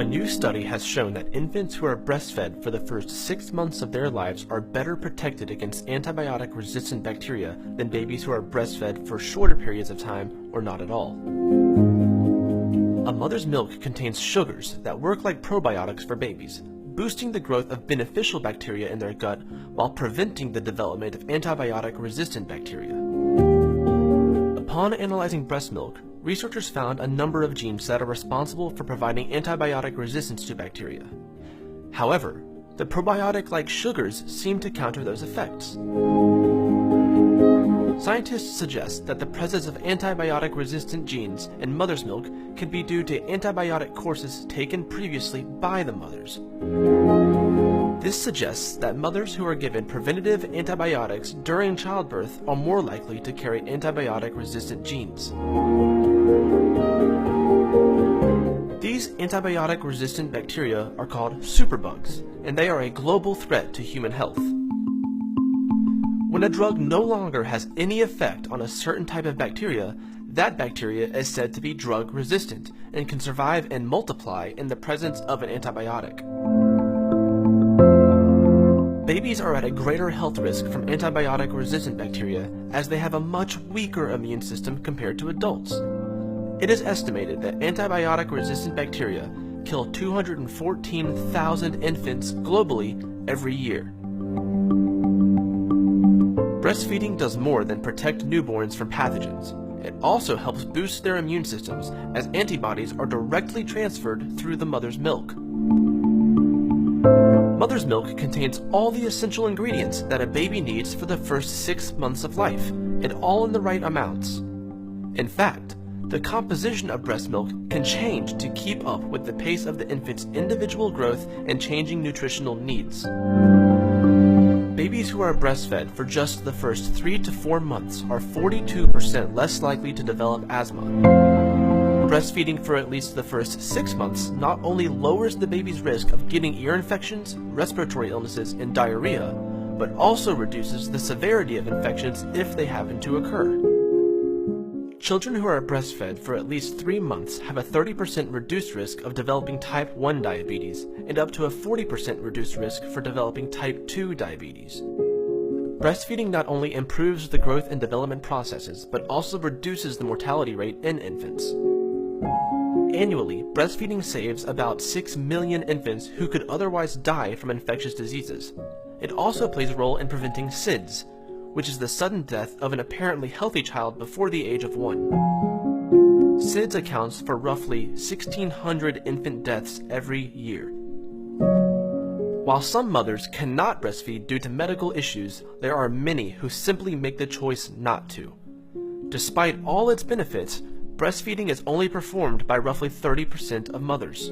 A new study has shown that infants who are breastfed for the first 6 months of their lives are better protected against antibiotic-resistant bacteria than babies who are breastfed for shorter periods of time or not at all. A mother's milk contains sugars that work like probiotics for babies, boosting the growth of beneficial bacteria in their gut while preventing the development of antibiotic-resistant bacteria. Upon analyzing breast milk, researchers found a number of genes that are responsible for providing antibiotic resistance to bacteria. However, the probiotic-like sugars seem to counter those effects. Scientists suggest that the presence of antibiotic-resistant genes in mother's milk could be due to antibiotic courses taken previously by the mothers. This suggests that mothers who are given preventative antibiotics during childbirth are more likely to carry antibiotic-resistant genes. These antibiotic-resistant bacteria are called superbugs, and they are a global threat to human health. When a drug no longer has any effect on a certain type of bacteria, that bacteria is said to be drug-resistant and can survive and multiply in the presence of an antibiotic. Babies are at a greater health risk from antibiotic-resistant bacteria as they have a much weaker immune system compared to adults. It is estimated that antibiotic-resistant bacteria kill 214,000 infants globally every year. Breastfeeding does more than protect newborns from pathogens. It also helps boost their immune systems as antibodies are directly transferred through the mother's milk. Mother's milk contains all the essential ingredients that a baby needs for the first 6 months of life, and all in the right amounts. In fact, the composition of breast milk can change to keep up with the pace of the infant's individual growth and changing nutritional needs. Babies who are breastfed for just the first 3 to 4 months are 42% less likely to develop asthma. Breastfeeding for at least the first 6 months not only lowers the baby's risk of getting ear infections, respiratory illnesses, and diarrhea, but also reduces the severity of infections if they happen to occur. Children who are breastfed for at least 3 months have a 30% reduced risk of developing type 1 diabetes and up to a 40% reduced risk for developing type 2 diabetes. Breastfeeding not only improves the growth and development processes, but also reduces the mortality rate in infants. Annually, breastfeeding saves about 6 million infants who could otherwise die from infectious diseases. It also plays a role in preventing SIDS, which is the sudden death of an apparently healthy child before the age of 1. SIDS accounts for roughly 1,600 infant deaths every year. While some mothers cannot breastfeed due to medical issues, there are many who simply make the choice not to. Despite all its benefits, breastfeeding is only performed by roughly 30% of mothers.